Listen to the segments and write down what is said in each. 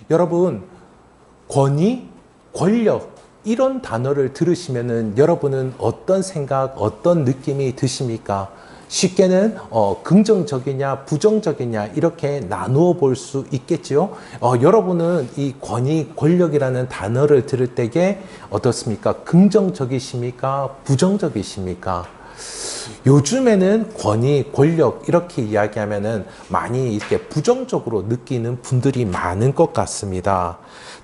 여러분, 권위, 권력, 이런 단어를 들으시면은 여러분은 어떤 생각, 어떤 느낌이 드십니까? 쉽게는 긍정적이냐 부정적이냐 이렇게 나누어 볼 수 있겠죠. 여러분은 이 권위, 권력이라는 단어를 들을 때에 어떻습니까? 긍정적이십니까? 부정적이십니까? 요즘에는 권위, 권력 이렇게 이야기하면은 많이 이렇게 부정적으로 느끼는 분들이 많은 것 같습니다.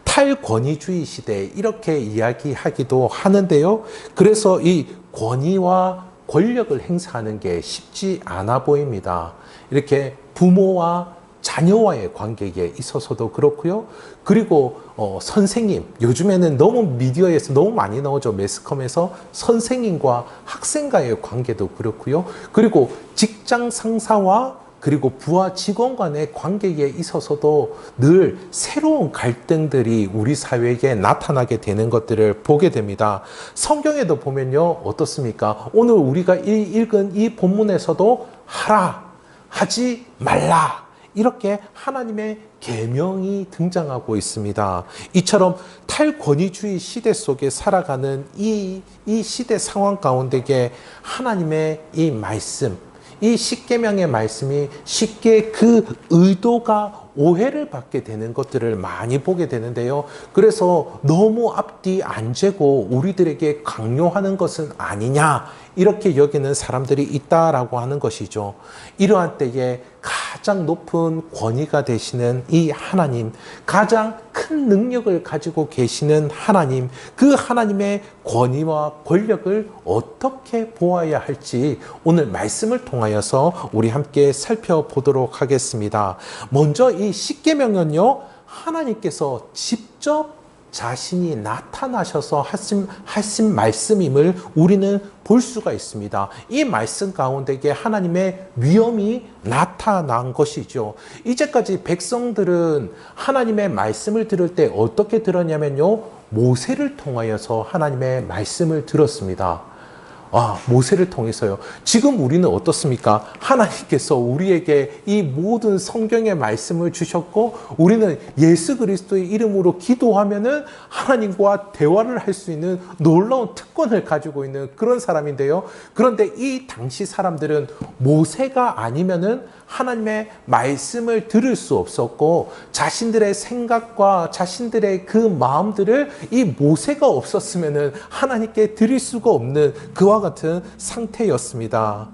탈권위주의 시대 이렇게 이야기하기도 하는데요. 그래서 이 권위와 권력을 행사하는 게 쉽지 않아 보입니다. 이렇게 부모와 자녀와의 관계에 있어서도 그렇고요. 그리고 선생님, 요즘에는 너무 미디어에서 너무 많이 나오죠. 매스컴에서 선생님과 학생과의 관계도 그렇고요. 그리고 직장 상사와 그리고 부하 직원 간의 관계에 있어서도 늘 새로운 갈등들이 우리 사회에 나타나게 되는 것들을 보게 됩니다. 성경에도 보면요, 어떻습니까? 오늘 우리가 읽은 이 본문에서도 하라, 하지 말라, 이렇게 하나님의 계명이 등장하고 있습니다. 이처럼 탈권위주의 시대 속에 살아가는 이 시대 상황 가운데에 하나님의 이 말씀, 이 십계명의 말씀이 쉽게 그 의도가 오해를 받게 되는 것들을 많이 보게 되는데요. 그래서 너무 앞뒤 안 재고 우리들에게 강요하는 것은 아니냐, 이렇게 여기는 사람들이 있다라고 하는 것이죠. 이러한 때에 가장 높은 권위가 되시는 이 하나님, 가장 큰 능력을 가지고 계시는 하나님, 그 하나님의 권위와 권력을 어떻게 보아야 할지 오늘 말씀을 통하여서 우리 함께 살펴보도록 하겠습니다. 먼저 이 십계명은요, 하나님께서 직접 자신이 나타나셔서 하신 말씀임을 우리는 볼 수가 있습니다. 이 말씀 가운데에 하나님의 위엄이 나타난 것이죠. 이제까지 백성들은 하나님의 말씀을 들을 때 어떻게 들었냐면요, 모세를 통하여서 하나님의 말씀을 들었습니다. 모세를 통해서요. 지금 우리는 어떻습니까? 하나님께서 우리에게 이 모든 성경의 말씀을 주셨고, 우리는 예수 그리스도의 이름으로 기도하면은 하나님과 대화를 할 수 있는 놀라운 특권을 가지고 있는 그런 사람인데요. 그런데 이 당시 사람들은 모세가 아니면은 하나님의 말씀을 들을 수 없었고, 자신들의 생각과 자신들의 그 마음들을 이 모세가 없었으면은 하나님께 드릴 수가 없는 그와 같은 상태였습니다.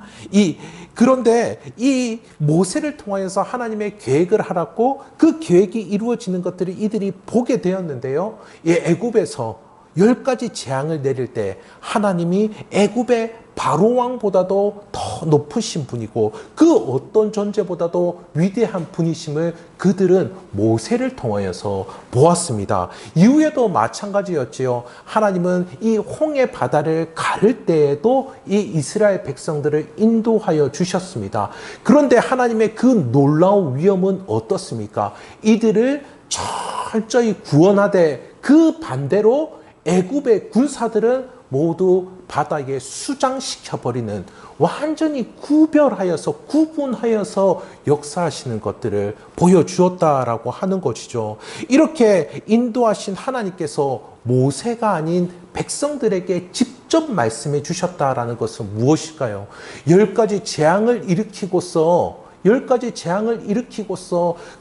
그런데 이 모세를 통하여서 하나님의 계획을 하라고 그 계획이 이루어지는 것들을 이들이 보게 되었는데요. 애굽에서 10가지 재앙을 내릴 때 하나님이 애굽의 바로 왕보다도 더 높으신 분이고 그 어떤 존재보다도 위대한 분이심을 그들은 모세를 통하여서 보았습니다. 이후에도 마찬가지였지요. 하나님은 이 홍해 바다를 가를 때에도 이 이스라엘 백성들을 인도하여 주셨습니다. 그런데 하나님의 그 놀라운 위엄은 어떻습니까? 이들을 철저히 구원하되 그 반대로 애굽의 군사들은 모두 바다에 수장시켜버리는, 완전히 구분하여서 역사하시는 것들을 보여주었다라고 하는 것이죠. 이렇게 인도하신 하나님께서 모세가 아닌 백성들에게 직접 말씀해 주셨다라는 것은 무엇일까요? 10가지 재앙을 일으키고서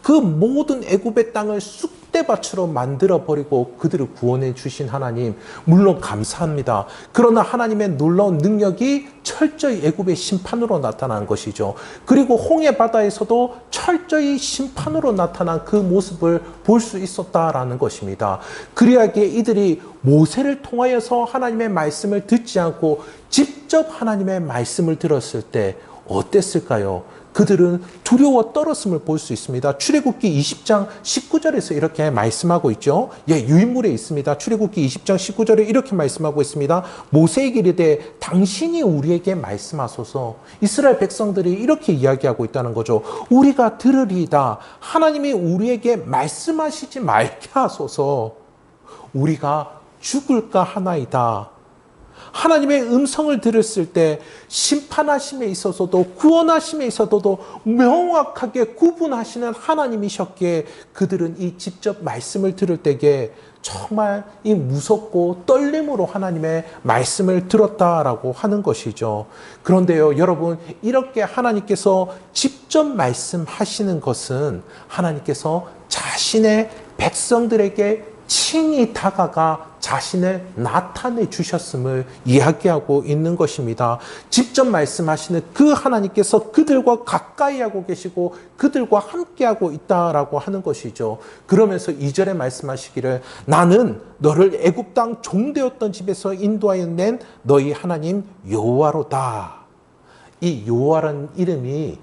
그 모든 애굽의 땅을 쑥대밭으로 만들어버리고 그들을 구원해 주신 하나님, 물론 감사합니다. 그러나 하나님의 놀라운 능력이 철저히 애굽의 심판으로 나타난 것이죠. 그리고 홍해 바다에서도 철저히 심판으로 나타난 그 모습을 볼 수 있었다라는 것입니다. 그리하기에 이들이 모세를 통하여서 하나님의 말씀을 듣지 않고 직접 하나님의 말씀을 들었을 때 어땠을까요? 그들은 두려워 떨었음을 볼 수 있습니다. 출애굽기 20장 19절에서 이렇게 말씀하고 있죠. 유인물에 있습니다. 출애굽기 20장 19절에 이렇게 말씀하고 있습니다. 모세에게 이르되 당신이 우리에게 말씀하소서. 이스라엘 백성들이 이렇게 이야기하고 있다는 거죠. 우리가 들으리이다. 하나님이 우리에게 말씀하시지 말게 하소서. 우리가 죽을까 하나이다. 하나님의 음성을 들었을 때 심판하심에 있어서도 구원하심에 있어서도 명확하게 구분하시는 하나님이셨기에 그들은 이 직접 말씀을 들을 때에 정말 이 무섭고 떨림으로 하나님의 말씀을 들었다라고 하는 것이죠. 그런데요, 여러분, 이렇게 하나님께서 직접 말씀하시는 것은 하나님께서 자신의 백성들에게 친히 다가가 자신을 나타내 주셨음을 이야기하고 있는 것입니다. 직접 말씀하시는 그 하나님께서 그들과 가까이 하고 계시고 그들과 함께하고 있다라고 하는 것이죠. 그러면서 2절에 말씀하시기를 나는 너를 애굽 땅 종되었던 집에서 인도하여 낸 너희 하나님 여호와로다. 이 여호와라는 이름이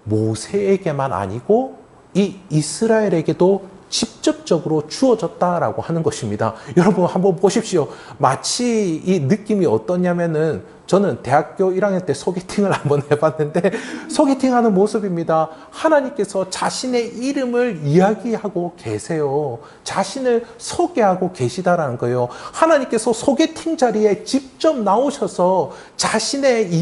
모세에게만 아니고 이 이스라엘에게도 직접적으로 주어졌다라고 하는 것입니다. 여러분 한번 보십시오. 마치 이 느낌이 어떠냐면은 저는 대학교 1학년 때 소개팅을 한번 해봤는데 소개팅하는 모습입니다. 하나님께서 자신의 이름을 이야기하고 계세요. 자신을 소개하고 계시다라는 거예요. 하나님께서 소개팅 자리에 직접 나오셔서 자신의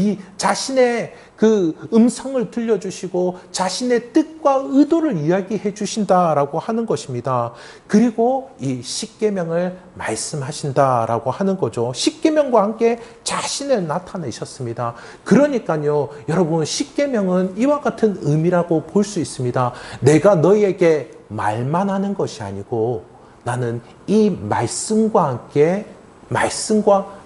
그 음성을 들려주시고 자신의 뜻과 의도를 이야기해 주신다라고 하는 것입니다. 그리고 이 십계명을 말씀하신다라고 하는 거죠. 십계명과 함께 자신을 나타내셨습니다. 그러니까요, 여러분, 십계명은 이와 같은 의미라고 볼 수 있습니다. 내가 너희에게 말만 하는 것이 아니고 나는 이 말씀과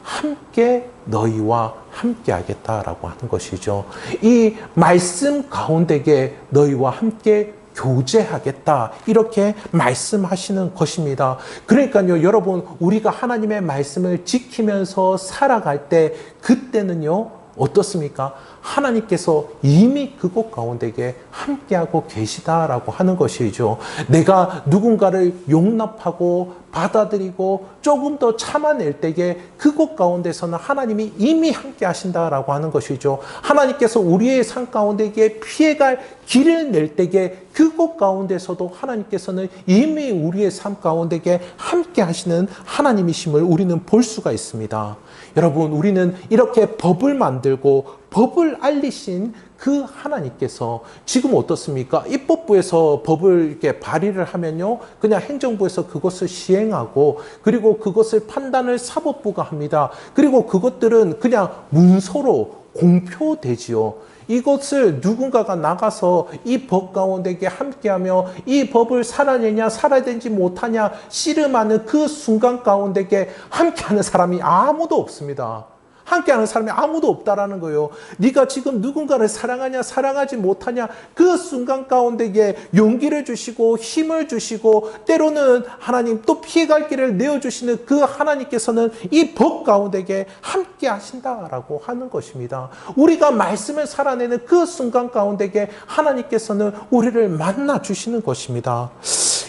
함께 너희와 함께 하겠다라고 하는 것이죠. 이 말씀 가운데에 너희와 함께 교제하겠다, 이렇게 말씀하시는 것입니다. 그러니까요, 여러분, 우리가 하나님의 말씀을 지키면서 살아갈 때 그때는요 어떻습니까? 하나님께서 이미 그곳 가운데에 함께하고 계시다라고 하는 것이죠. 내가 누군가를 용납하고 받아들이고 조금 더 참아낼 때에 그곳 가운데서는 하나님이 이미 함께 하신다라고 하는 것이죠. 하나님께서 우리의 삶 가운데에 피해갈 길을 낼 때에 그곳 가운데서도 하나님께서는 이미 우리의 삶 가운데에 함께 하시는 하나님이심을 우리는 볼 수가 있습니다. 여러분, 우리는 이렇게 법을 만들고 법을 알리신 그 하나님께서 지금 어떻습니까? 입법부에서 법을 이렇게 발의를 하면요, 그냥 행정부에서 그것을 시행하고, 그리고 그것을 판단을 사법부가 합니다. 그리고 그것들은 그냥 문서로 공표되지요. 이것을 누군가가 나가서 이 법 가운데에 함께하며 이 법을 살아내냐 살아내지 못하냐 씨름하는 그 순간 가운데에 함께하는 사람이 아무도 없습니다. 함께하는 사람이 아무도 없다라는 거예요. 네가 지금 누군가를 사랑하냐 사랑하지 못하냐 그 순간 가운데에 용기를 주시고 힘을 주시고 때로는 하나님 또 피해갈 길을 내어주시는 그 하나님께서는 이 법 가운데에 함께 하신다라고 하는 것입니다. 우리가 말씀을 살아내는 그 순간 가운데에 하나님께서는 우리를 만나 주시는 것입니다.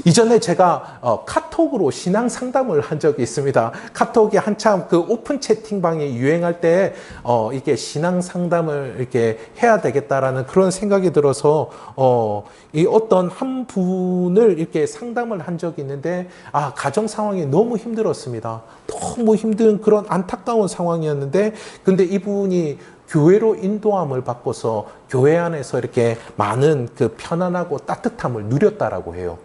이전에 제가 카톡으로 신앙 상담을 한 적이 있습니다. 카톡이 한참 그 오픈 채팅방이 유행할 때 이게 신앙 상담을 이렇게 해야 되겠다라는 그런 생각이 들어서 이 어떤 한 분을 이렇게 상담을 한 적이 있는데 가정 상황이 너무 힘들었습니다. 너무 힘든 그런 안타까운 상황이었는데 근데 이분이 교회로 인도함을 받고서 교회 안에서 이렇게 많은 그 편안하고 따뜻함을 누렸다라고 해요.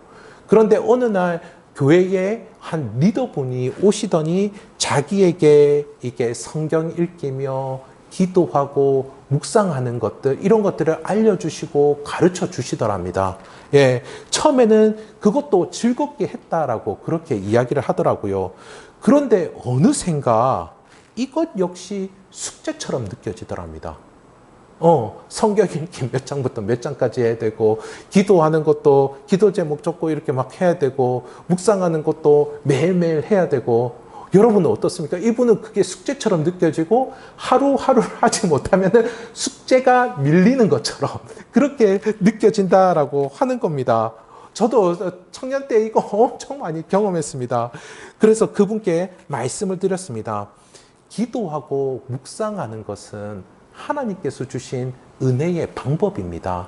그런데 어느 날 교회에 한 리더분이 오시더니 자기에게 이게 성경 읽기며 기도하고 묵상하는 것들, 이런 것들을 알려주시고 가르쳐 주시더랍니다. 예, 처음에는 그것도 즐겁게 했다라고 그렇게 이야기를 하더라고요. 그런데 어느샌가 이것 역시 숙제처럼 느껴지더랍니다. 성경 읽기 몇 장부터 몇 장까지 해야 되고, 기도하는 것도 기도 제목 적고 이렇게 막 해야 되고, 묵상하는 것도 매일매일 해야 되고, 여러분은 어떻습니까? 이분은 그게 숙제처럼 느껴지고, 하루하루를 하지 못하면 숙제가 밀리는 것처럼 그렇게 느껴진다라고 하는 겁니다. 저도 청년 때 이거 엄청 많이 경험했습니다. 그래서 그분께 말씀을 드렸습니다. 기도하고 묵상하는 것은 하나님께서 주신 은혜의 방법입니다.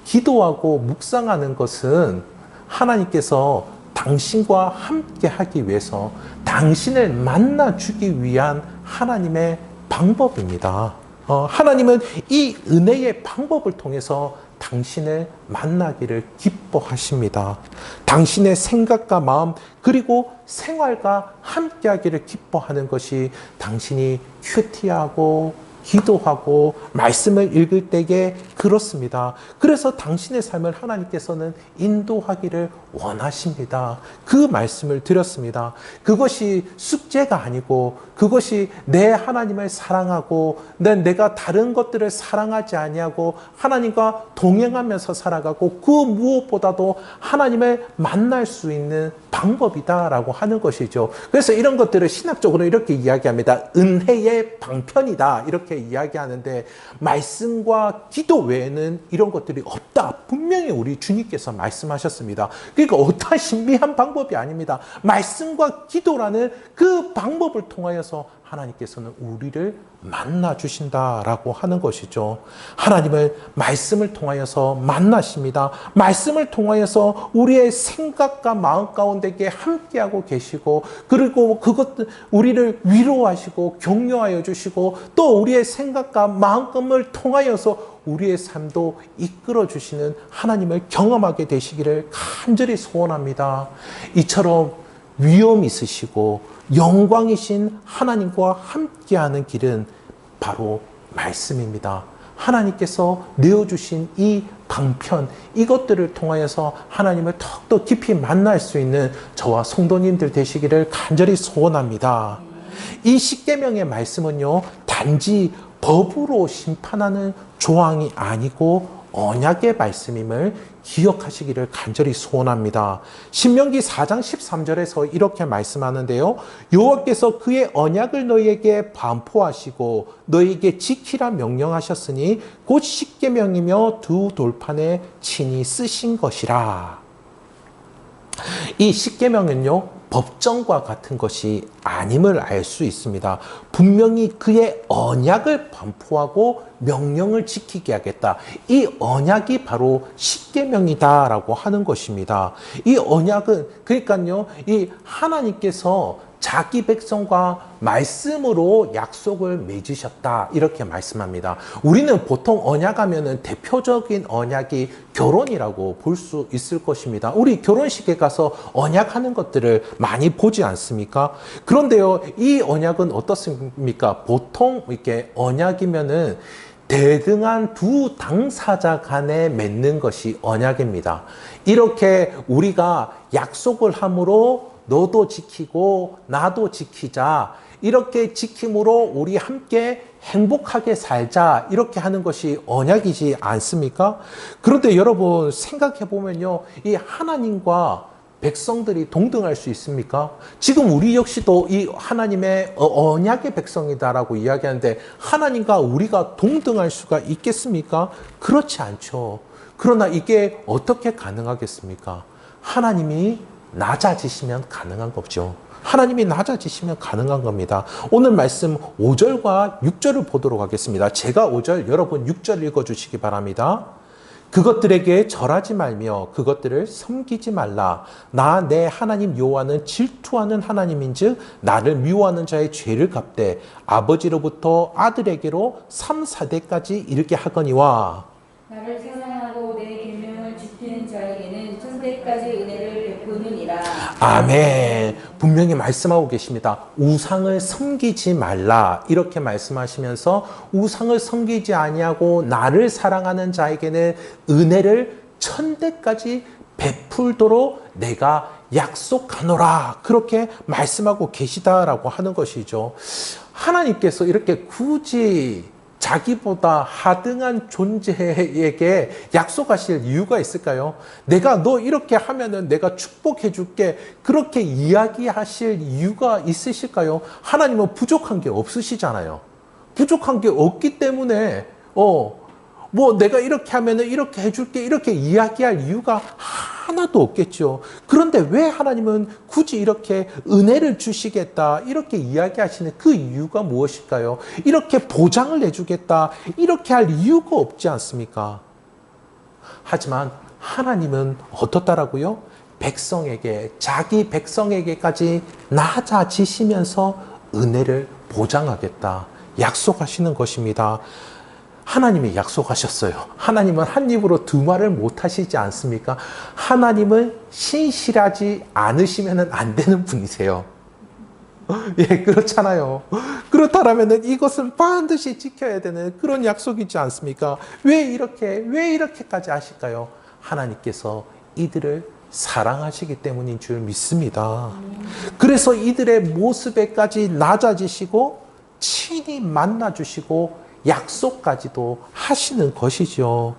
기도하고 묵상하는 것은 하나님께서 당신과 함께 하기 위해서 당신을 만나주기 위한 하나님의 방법입니다. 하나님은 이 은혜의 방법을 통해서 당신을 만나기를 기뻐하십니다. 당신의 생각과 마음 그리고 생활과 함께하기를 기뻐하는 것이 당신이 큐티하고 기도하고 말씀을 읽을 때에 그렇습니다. 그래서 당신의 삶을 하나님께서는 인도하기를 원하십니다. 그 말씀을 드렸습니다. 그것이 숙제가 아니고 그것이 내 하나님을 사랑하고 내가 다른 것들을 사랑하지 아니하고 하나님과 동행하면서 살아가고 그 무엇보다도 하나님을 만날 수 있는 방법이다라고 하는 것이죠. 그래서 이런 것들을 신학적으로 이렇게 이야기합니다. 은혜의 방편이다 이렇게 이야기하는데 말씀과 기도 외에는 이런 것들이 없다. 분명히 우리 주님께서 말씀하셨습니다. 그러니까 어떠한 신비한 방법이 아닙니다. 말씀과 기도라는 그 방법을 통하여서 하나님께서는 우리를 만나 주신다라고 하는 것이죠. 하나님을 말씀을 통하여서 만나십니다. 말씀을 통하여서 우리의 생각과 마음 가운데에 함께하고 계시고 그리고 그것 우리를 위로하시고 격려하여 주시고 또 우리의 생각과 마음을 통하여서 우리의 삶도 이끌어 주시는 하나님을 경험하게 되시기를 간절히 소원합니다. 이처럼 위엄 있으시고 영광이신 하나님과 함께하는 길은 바로 말씀입니다. 하나님께서 내어주신 이 방편, 이것들을 통하여서 하나님을 더욱더 깊이 만날 수 있는 저와 성도님들 되시기를 간절히 소원합니다. 이 십계명의 말씀은요, 단지 법으로 심판하는 조항이 아니고 언약의 말씀임을 기억하시기를 간절히 소원합니다. 신명기 4장 13절에서 이렇게 말씀하는데요. 여호와께서 그의 언약을 너희에게 반포하시고 너희에게 지키라 명령하셨으니 곧 십계명이며 두 돌판에 친히 쓰신 것이라. 이 십계명은요, 법정과 같은 것이 아님을 알 수 있습니다. 분명히 그의 언약을 반포하고 명령을 지키게 하겠다. 이 언약이 바로 십계명이다라고 하는 것입니다. 이 언약은 그러니까요, 이 하나님께서 자기 백성과 말씀으로 약속을 맺으셨다 이렇게 말씀합니다. 우리는 보통 언약하면은 대표적인 언약이 결혼이라고 볼 수 있을 것입니다. 우리 결혼식에 가서 언약하는 것들을 많이 보지 않습니까? 그런데요, 이 언약은 어떻습니까? 보통 이렇게 언약이면은 대등한 두 당사자 간에 맺는 것이 언약입니다. 이렇게 우리가 약속을 함으로 너도 지키고 나도 지키자. 이렇게 지킴으로 우리 함께 행복하게 살자. 이렇게 하는 것이 언약이지 않습니까? 그런데 여러분 생각해 보면요. 이 하나님과 백성들이 동등할 수 있습니까? 지금 우리 역시도 이 하나님의 언약의 백성이다라고 이야기하는데 하나님과 우리가 동등할 수가 있겠습니까? 그렇지 않죠. 그러나 이게 어떻게 가능하겠습니까? 하나님이 낮아지시면 가능한 거죠. 하나님이 낮아지시면 가능한 겁니다. 오늘 말씀 5절과 6절을 보도록 하겠습니다. 제가 5절, 여러분 6절 읽어주시기 바랍니다. 그것들에게 절하지 말며 그것들을 섬기지 말라. 나 내 하나님 여호와는 질투하는 하나님인즉 나를 미워하는 자의 죄를 갚되 아버지로부터 아들에게로 3, 4대까지 이르게 하거니와. 나를 사랑하고 내 계명을 지키는 자에게는 천대까지 은혜를 베푸느니라. 아멘. 분명히 말씀하고 계십니다. 우상을 섬기지 말라 이렇게 말씀하시면서 우상을 섬기지 아니하고 나를 사랑하는 자에게는 은혜를 천대까지 베풀도록 내가 약속하노라 그렇게 말씀하고 계시다라고 하는 것이죠. 하나님께서 이렇게 굳이 자기보다 하등한 존재에게 약속하실 이유가 있을까요? 내가 너 이렇게 하면은 내가 축복해 줄게. 그렇게 이야기하실 이유가 있으실까요? 하나님은 부족한 게 없으시잖아요. 부족한 게 없기 때문에 뭐 내가 이렇게 하면은 이렇게 해줄게 이렇게 이야기할 이유가 하나도 없겠죠. 그런데 왜 하나님은 굳이 이렇게 은혜를 주시겠다 이렇게 이야기하시는 그 이유가 무엇일까요? 이렇게 보장을 해주겠다 이렇게 할 이유가 없지 않습니까? 하지만 하나님은 어떻다라고요? 백성에게 자기 백성에게까지 낮아지시면서 은혜를 보장하겠다. 약속하시는 것입니다. 하나님이 약속하셨어요. 하나님은 한 입으로 두 말을 못 하시지 않습니까? 하나님은 신실하지 않으시면 안 되는 분이세요. 예, 그렇잖아요. 그렇다면 이것은 반드시 지켜야 되는 그런 약속이지 않습니까? 왜 이렇게까지 하실까요? 하나님께서 이들을 사랑하시기 때문인 줄 믿습니다. 그래서 이들의 모습에까지 낮아지시고 친히 만나주시고 약속까지도 하시는 것이죠.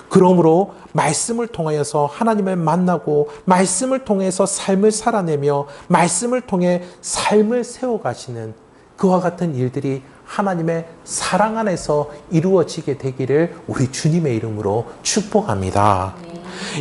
그러므로 말씀을 통하여서 하나님을 만나고 말씀을 통해서 삶을 살아내며 말씀을 통해 삶을 세워가시는 그와 같은 일들이 하나님의 사랑 안에서 이루어지게 되기를 우리 주님의 이름으로 축복합니다.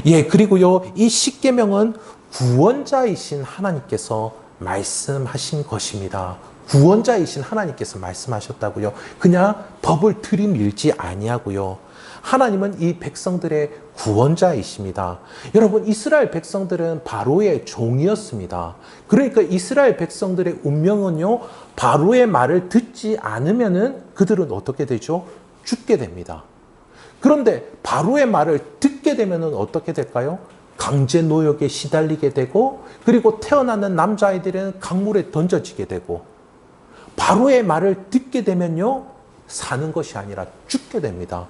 예, 그리고요, 이 십계명은 구원자이신 하나님께서 말씀하신 것입니다. 구원자이신 하나님께서 말씀하셨다고요. 그냥 법을 들이밀지 아니하고요. 하나님은 이 백성들의 구원자이십니다. 여러분, 이스라엘 백성들은 바로의 종이었습니다. 그러니까 이스라엘 백성들의 운명은요, 바로의 말을 듣지 않으면은 그들은 어떻게 되죠? 죽게 됩니다. 그런데 바로의 말을 듣게 되면은 어떻게 될까요? 강제 노역에 시달리게 되고, 그리고 태어나는 남자아이들은 강물에 던져지게 되고, 바로의 말을 듣게 되면요, 사는 것이 아니라 죽게 됩니다.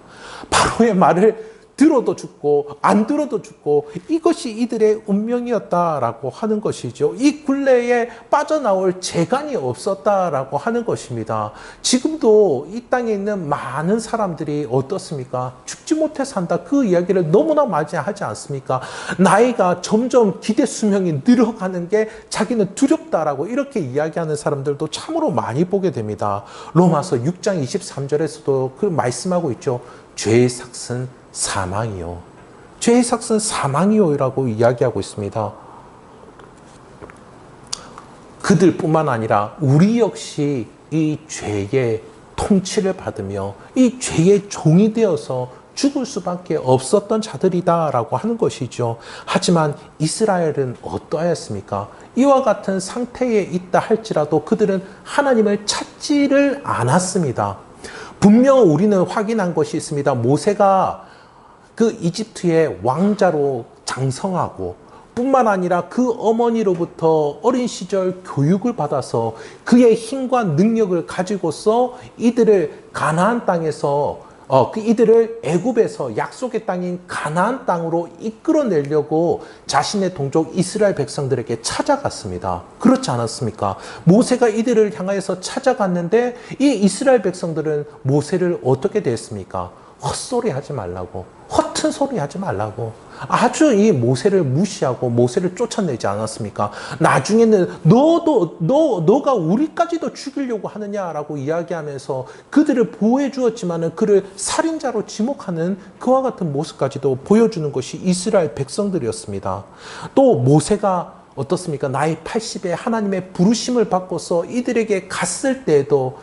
바로의 말을 들어도 죽고 안 들어도 죽고, 이것이 이들의 운명이었다라고 하는 것이죠. 이 굴레에 빠져나올 재간이 없었다라고 하는 것입니다. 지금도 이 땅에 있는 많은 사람들이 어떻습니까? 죽지 못해 산다, 그 이야기를 너무나 많이 하지 않습니까? 나이가 점점 기대 수명이 늘어가는 게 자기는 두렵다라고 이렇게 이야기하는 사람들도 참으로 많이 보게 됩니다. 로마서 6장 23절에서도 그 말씀하고 있죠. 죄의 삭은 사망이요. 죄의 삭은 사망이요 라고 이야기하고 있습니다. 그들뿐만 아니라 우리 역시 이 죄의 통치를 받으며 이 죄의 종이 되어서 죽을 수밖에 없었던 자들이다라고 하는 것이죠. 하지만 이스라엘은 어떠하였습니까? 이와 같은 상태에 있다 할지라도 그들은 하나님을 찾지를 않았습니다. 분명 우리는 확인한 것이 있습니다. 모세가 그 이집트의 왕자로 장성하고 뿐만 아니라 그 어머니로부터 어린 시절 교육을 받아서 그의 힘과 능력을 가지고서 이들을 가나안 땅에서 이들을 애굽에서 약속의 땅인 가나안 땅으로 이끌어내려고 자신의 동족 이스라엘 백성들에게 찾아갔습니다. 그렇지 않았습니까? 모세가 이들을 향하여서 찾아갔는데 이 이스라엘 백성들은 모세를 어떻게 대했습니까? 헛소리 하지 말라고, 허튼 소리 하지 말라고 아주 이 모세를 무시하고 모세를 쫓아내지 않았습니까? 나중에는 너가 우리까지도 죽이려고 하느냐라고 이야기하면서 그들을 보호해 주었지만은 그를 살인자로 지목하는 그와 같은 모습까지도 보여주는 것이 이스라엘 백성들이었습니다. 또 모세가 어떻습니까? 나이 80에 하나님의 부르심을 받고서 이들에게 갔을 때에도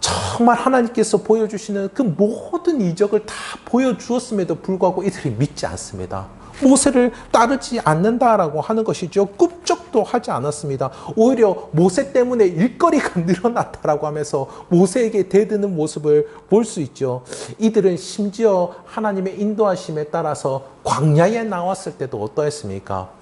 정말 하나님께서 보여주시는 그 모든 이적을 다 보여주었음에도 불구하고 이들이 믿지 않습니다. 모세를 따르지 않는다라고 하는 것이죠. 꿈쩍도 하지 않았습니다. 오히려 모세 때문에 일거리가 늘어났다라고 하면서 모세에게 대드는 모습을 볼 수 있죠. 이들은 심지어 하나님의 인도하심에 따라서 광야에 나왔을 때도 어떠했습니까?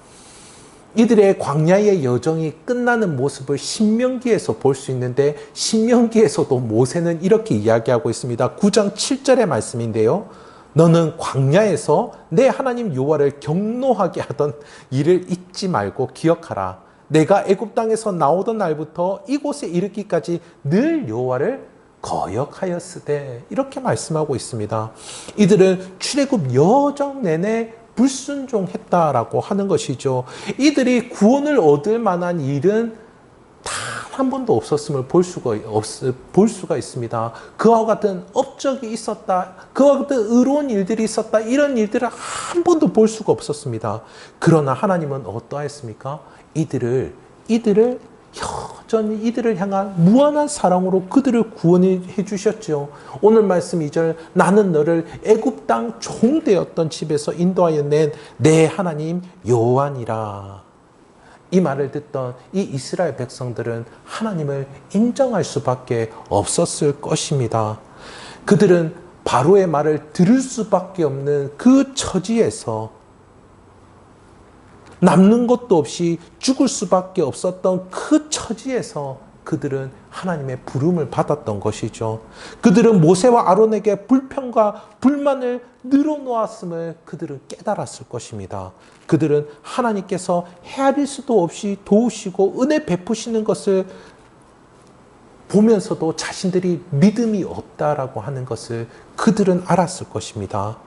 이들의 광야의 여정이 끝나는 모습을 신명기에서 볼 수 있는데, 신명기에서도 모세는 이렇게 이야기하고 있습니다. 9장 7절의 말씀인데요. 너는 광야에서 내 하나님 여호와를 경노하게 하던 일을 잊지 말고 기억하라. 내가 애굽 땅에서 나오던 날부터 이곳에 이르기까지 늘 여호와를 거역하였으되, 이렇게 말씀하고 있습니다. 이들은 출애굽 여정 내내 불순종했다라고 하는 것이죠. 이들이 구원을 얻을 만한 일은 단 한 번도 없었음을 볼 수가 있습니다. 그와 같은 업적이 있었다, 그와 같은 의로운 일들이 있었다, 이런 일들을 한 번도 볼 수가 없었습니다. 그러나 하나님은 어떠했습니까? 이들을 여전히 이들을 향한 무한한 사랑으로 그들을 구원해 주셨죠. 오늘 말씀 2절, 나는 너를 애굽 땅 종되었던 집에서 인도하여 낸 내 하나님 여호와니라. 이 말을 듣던 이 이스라엘 백성들은 하나님을 인정할 수밖에 없었을 것입니다. 그들은 바로의 말을 들을 수밖에 없는 그 처지에서 남는 것도 없이 죽을 수밖에 없었던 그 처지에서 그들은 하나님의 부름을 받았던 것이죠. 그들은 모세와 아론에게 불평과 불만을 늘어놓았음을 그들은 깨달았을 것입니다. 그들은 하나님께서 헤아릴 수도 없이 도우시고 은혜 베푸시는 것을 보면서도 자신들이 믿음이 없다라고 하는 것을 그들은 알았을 것입니다.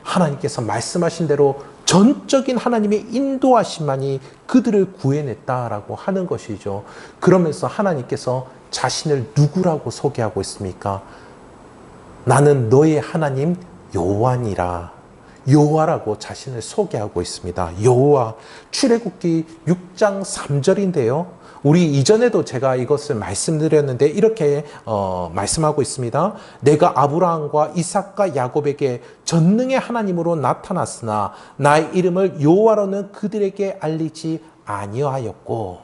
하나님께서 말씀하신 대로 전적인 하나님의 인도하심만이 그들을 구해냈다라고 하는 것이죠. 그러면서 하나님께서 자신을 누구라고 소개하고 있습니까? 나는 너의 하나님 여호와니라. 여호와라고 자신을 소개하고 있습니다. 여호와. 출애굽기 6장 3절인데요. 우리 이전에도 제가 이것을 말씀드렸는데 이렇게 말씀하고 있습니다. 내가 아브라함과 이삭과 야곱에게 전능의 하나님으로 나타났으나 나의 이름을 여호와로는 그들에게 알리지 아니하였고,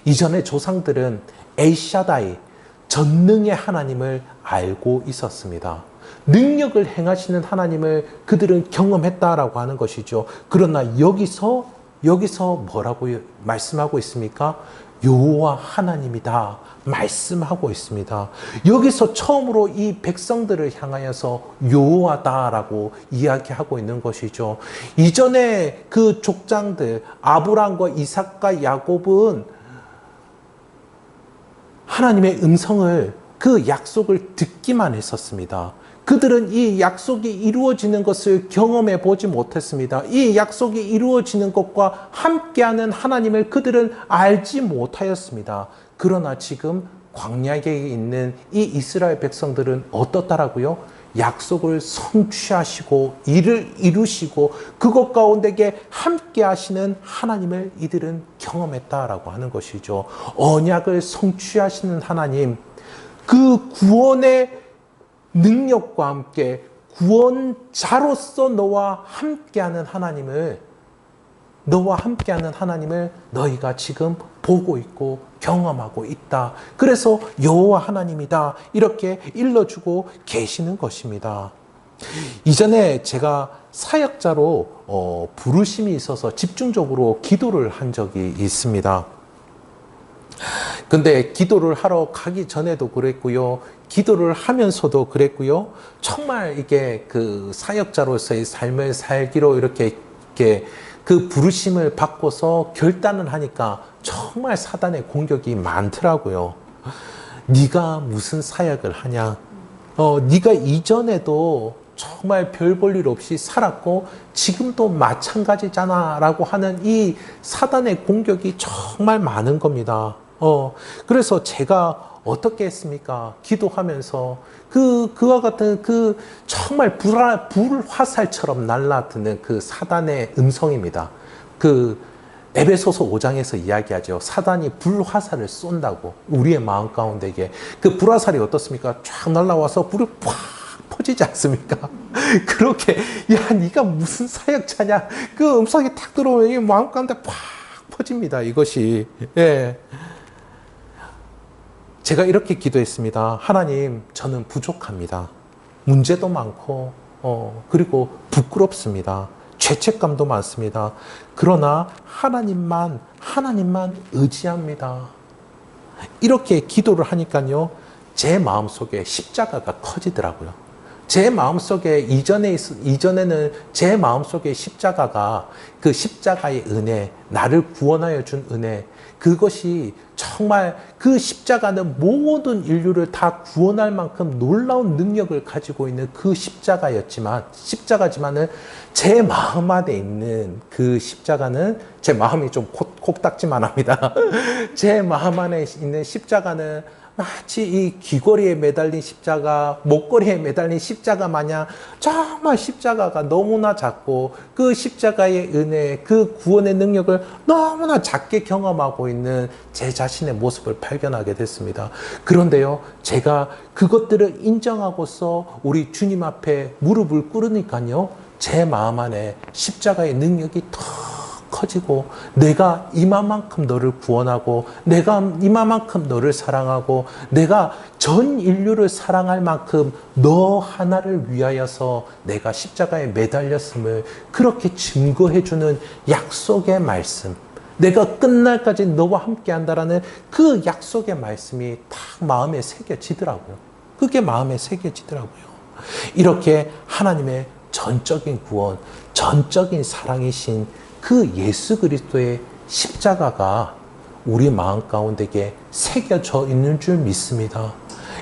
이전의 조상들은 엘샤다이 전능의 하나님을 알고 있었습니다. 능력을 행하시는 하나님을 그들은 경험했다라고 하는 것이죠. 그러나 여기서 뭐라고 말씀하고 있습니까? 여호와 하나님이다 말씀하고 있습니다. 여기서 처음으로 이 백성들을 향하여서 여호와다라고 이야기하고 있는 것이죠. 이전에 그 족장들 아브라함과 이삭과 야곱은 하나님의 음성을, 그 약속을 듣기만 했었습니다. 그들은 이 약속이 이루어지는 것을 경험해 보지 못했습니다. 이 약속이 이루어지는 것과 함께하는 하나님을 그들은 알지 못하였습니다. 그러나 지금 광야에 있는 이 이스라엘 백성들은 어떻다라고요? 약속을 성취하시고 이를 이루시고 그것 가운데에 함께 하시는 하나님을 이들은 경험했다라고 하는 것이죠. 언약을 성취하시는 하나님, 그 구원의 능력과 함께 구원자로서 너와 함께하는 하나님을 너희가 지금 보고 있고 경험하고 있다. 그래서 여호와 하나님이다. 이렇게 일러주고 계시는 것입니다. 이전에 제가 사역자로 부르심이 있어서 집중적으로 기도를 한 적이 있습니다. 근데 기도를 하러 가기 전에도 그랬고요. 기도를 하면서도 그랬고요. 정말 이게 그 사역자로서의 삶을 살기로 이렇게 그 부르심을 받고서 결단을 하니까 정말 사단의 공격이 많더라고요. 네가 무슨 사역을 하냐? 네가 이전에도 정말 별 볼 일 없이 살았고 지금도 마찬가지잖아 라고 하는 이 사단의 공격이 정말 많은 겁니다. 그래서 제가 어떻게 했습니까? 기도하면서 그와 같은 그 정말 불화살처럼 날라드는 그 사단의 음성입니다. 그 에베소서 5장에서 이야기하죠. 사단이 불화살을 쏜다고 우리의 마음 가운데에. 그 불화살이 어떻습니까? 쫙 날라와서 불이 팍 퍼지지 않습니까? 그렇게 야 네가 무슨 사역자냐? 그 음성이 탁 들어오면 마음 가운데 팍 퍼집니다. 이것이. 예. 제가 이렇게 기도했습니다. 하나님, 저는 부족합니다. 문제도 많고, 그리고 부끄럽습니다. 죄책감도 많습니다. 그러나 하나님만 의지합니다. 이렇게 기도를 하니까요, 제 마음속에 십자가가 커지더라고요. 제 마음속에 이전에는 제 마음속에 십자가가 그 십자가의 은혜, 나를 구원하여 준 은혜, 그것이 정말 그 십자가는 모든 인류를 다 구원할 만큼 놀라운 능력을 가지고 있는 그 십자가지만은 제 마음 안에 있는 그 십자가는 제 마음이 좀 콕닥지만 합니다. 제 마음 안에 있는 십자가는 마치 이 귀걸이에 매달린 십자가, 목걸이에 매달린 십자가 마냥 정말 십자가가 너무나 작고 그 십자가의 은혜, 그 구원의 능력을 너무나 작게 경험하고 있는 제 자신의 모습을 발견하게 됐습니다. 그런데요, 제가 그것들을 인정하고서 우리 주님 앞에 무릎을 꿇으니까요, 제 마음 안에 십자가의 능력이 더 커지고 내가 이만큼 너를 구원하고 내가 이만큼 너를 사랑하고 내가 전 인류를 사랑할 만큼 너 하나를 위하여서 내가 십자가에 매달렸음을 그렇게 증거해주는 약속의 말씀, 내가 끝날까지 너와 함께 한다라는 그 약속의 말씀이 딱 마음에 새겨지더라고요. 그게 마음에 새겨지더라고요. 이렇게 하나님의 전적인 구원, 전적인 사랑이신 그 예수 그리스도의 십자가가 우리 마음 가운데에 새겨져 있는 줄 믿습니다.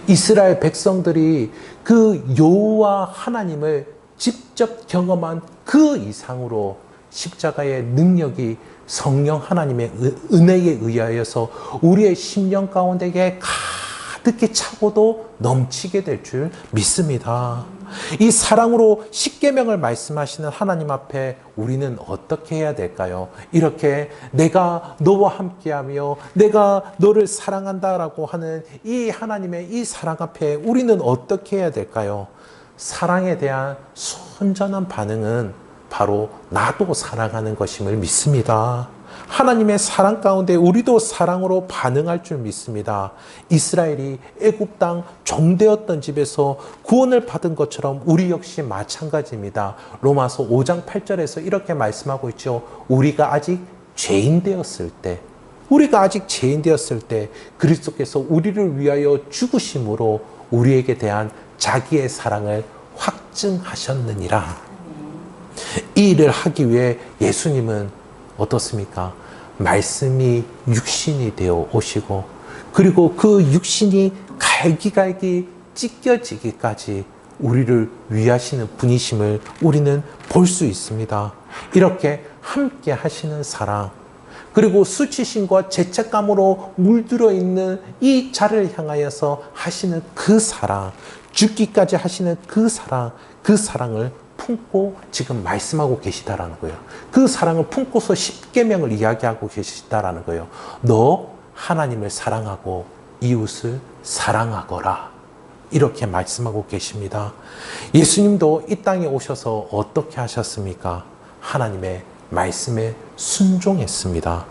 이스라엘 백성들이 그 여호와 하나님을 직접 경험한 그 이상으로 십자가의 능력이 성령 하나님의 은혜에 의하여서 우리의 심령 가운데에 가득히 차고도 넘치게 될 줄 믿습니다. 이 사랑으로 십계명을 말씀하시는 하나님 앞에 우리는 어떻게 해야 될까요? 이렇게 내가 너와 함께하며 내가 너를 사랑한다라고 하는 이 하나님의 이 사랑 앞에 우리는 어떻게 해야 될까요? 사랑에 대한 순전한 반응은 바로 나도 사랑하는 것임을 믿습니다. 하나님의 사랑 가운데 우리도 사랑으로 반응할 줄 믿습니다. 이스라엘이 애굽 땅 종되었던 집에서 구원을 받은 것처럼 우리 역시 마찬가지입니다. 로마서 5장 8절에서 이렇게 말씀하고 있죠. 우리가 아직 죄인 되었을 때 그리스도께서 우리를 위하여 죽으심으로 우리에게 대한 자기의 사랑을 확증하셨느니라. 이 일을 하기 위해 예수님은 어떻습니까? 말씀이 육신이 되어 오시고 그리고 그 육신이 갈기갈기 찢겨지기까지 우리를 위하시는 분이심을 우리는 볼 수 있습니다. 이렇게 함께 하시는 사랑, 그리고 수치심과 죄책감으로 물들어 있는 이 자를 향하여서 하시는 그 사랑, 죽기까지 하시는 그 사랑을 품고 지금 말씀하고 계시다라는 거예요. 그 사랑을 품고서 십계명을 이야기하고 계시다라는 거예요. 너 하나님을 사랑하고 이웃을 사랑하거라. 이렇게 말씀하고 계십니다. 예수님도 이 땅에 오셔서 어떻게 하셨습니까? 하나님의 말씀에 순종했습니다.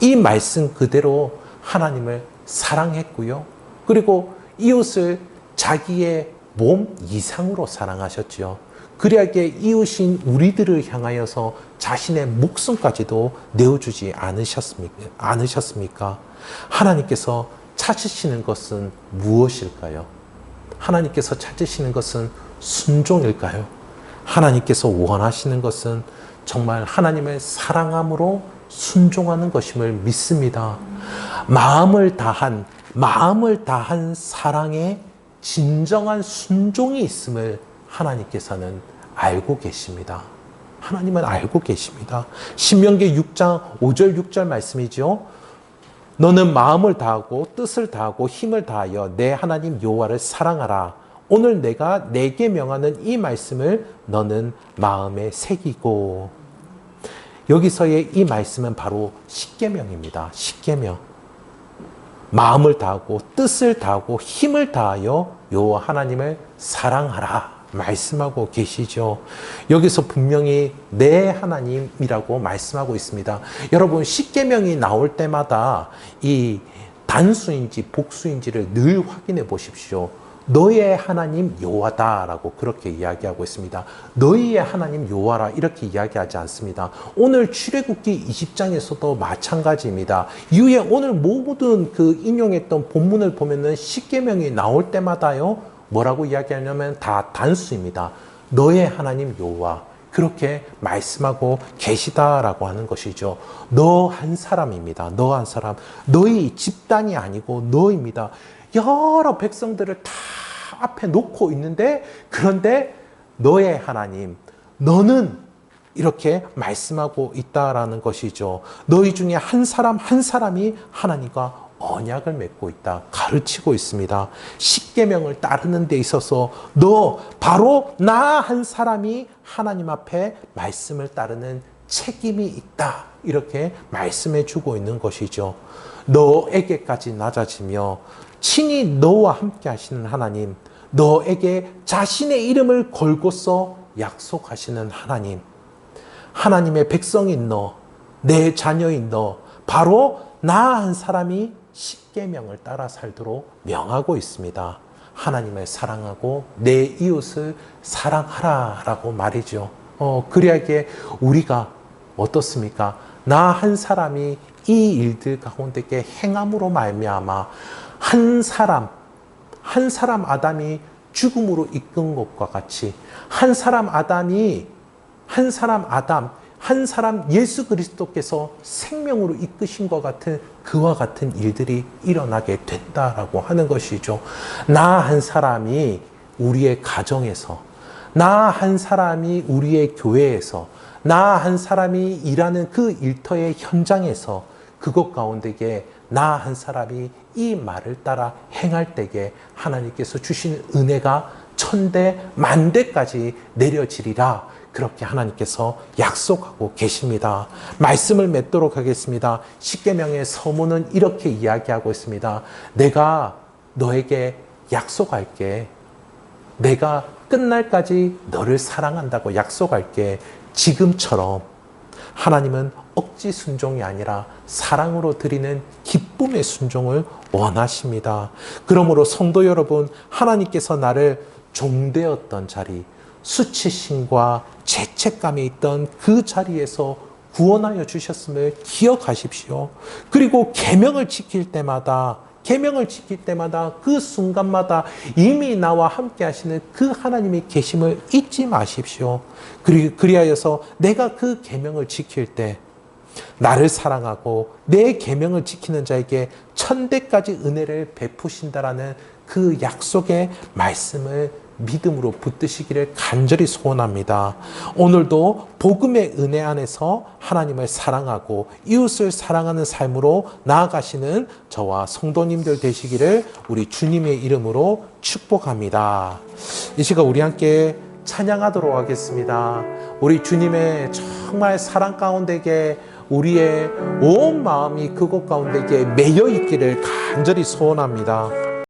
이 말씀 그대로 하나님을 사랑했고요. 그리고 이웃을 자기의 몸 이상으로 사랑하셨죠. 그리하게 이웃인 우리들을 향하여서 자신의 목숨까지도 내어주지 않으셨습니까? 하나님께서 찾으시는 것은 무엇일까요? 하나님께서 찾으시는 것은 순종일까요? 하나님께서 원하시는 것은 정말 하나님을 사랑함으로 순종하는 것임을 믿습니다. 마음을 다한 사랑에 진정한 순종이 있음을 하나님께서는 알고 계십니다. 하나님은 알고 계십니다. 신명기 6장 5절 6절 말씀이죠. 너는 마음을 다하고 뜻을 다하고 힘을 다하여 내 하나님 여호와를 사랑하라. 오늘 내가 내게 명하는 이 말씀을 너는 마음에 새기고. 여기서의 이 말씀은 바로 십계명입니다. 십계명. 마음을 다하고 뜻을 다하고 힘을 다하여 여호와 하나님을 사랑하라 말씀하고 계시죠. 여기서 분명히 내 하나님이라고 말씀하고 있습니다. 여러분, 십계명이 나올 때마다 이 단수인지 복수인지를 늘 확인해 보십시오. 너의 하나님 여호와다라고 그렇게 이야기하고 있습니다. 너희의 하나님 여호와라 이렇게 이야기하지 않습니다. 오늘 출애굽기 20장에서도 마찬가지입니다. 이후에 오늘 모든 그 인용했던 본문을 보면은 십계명이 나올 때마다요 뭐라고 이야기하냐면 다 단수입니다. 너의 하나님 여호와 그렇게 말씀하고 계시다라고 하는 것이죠. 너 한 사람입니다. 너 한 사람. 너희 집단이 아니고 너입니다. 여러 백성들을 다 앞에 놓고 있는데 그런데 너의 하나님, 너는 이렇게 말씀하고 있다라는 것이죠. 너희 중에 한 사람 한 사람이 하나님과 언약을 맺고 있다. 가르치고 있습니다. 십계명을 따르는 데 있어서 너 바로 나 한 사람이 하나님 앞에 말씀을 따르는 책임이 있다. 이렇게 말씀해 주고 있는 것이죠. 너에게까지 낮아지며 친히 너와 함께 하시는 하나님, 너에게 자신의 이름을 걸고서 약속하시는 하나님, 하나님의 백성인 너, 내 자녀인 너, 바로 나 한 사람이 십계명을 따라 살도록 명하고 있습니다. 하나님을 사랑하고 내 이웃을 사랑하라라고 말이죠. 그래야게 우리가 어떻습니까? 나 한 사람이 이 일들 가운데 행함으로 말미암아 한 사람 아담이 죽음으로 이끈 것과 같이 한 사람 예수 그리스도께서 생명으로 이끄신 것 같은 그와 같은 일들이 일어나게 된다라고 하는 것이죠. 나 한 사람이 우리의 가정에서, 나 한 사람이 우리의 교회에서, 나 한 사람이 일하는 그 일터의 현장에서 그것 가운데에 나 한 사람이 이 말을 따라 행할 때에 하나님께서 주신 은혜가 천대 만대까지 내려지리라, 그렇게 하나님께서 약속하고 계십니다. 말씀을 맺도록 하겠습니다. 십계명의 서문은 이렇게 이야기하고 있습니다. 내가 너에게 약속할게. 내가 끝날까지 너를 사랑한다고 약속할게. 지금처럼 하나님은 억지 순종이 아니라 사랑으로 드리는 기쁨의 순종을 원하십니다. 그러므로 성도 여러분, 하나님께서 나를 종되었던 자리, 수치심과 죄책감이 있던 그 자리에서 구원하여 주셨음을 기억하십시오. 그리고 계명을 지킬 때마다 그 순간마다 이미 나와 함께 하시는 그 하나님이 계심을 잊지 마십시오. 그리하여서 내가 그 계명을 지킬 때 나를 사랑하고 내 계명을 지키는 자에게 천대까지 은혜를 베푸신다라는 그 약속의 말씀을 믿음으로 붙드시기를 간절히 소원합니다. 오늘도 복음의 은혜 안에서 하나님을 사랑하고 이웃을 사랑하는 삶으로 나아가시는 저와 성도님들 되시기를 우리 주님의 이름으로 축복합니다. 이 시간 우리 함께 찬양하도록 하겠습니다. 우리 주님의 정말 사랑 가운데에 우리의 온 마음이 그곳 가운데에 매여 있기를 간절히 소원합니다.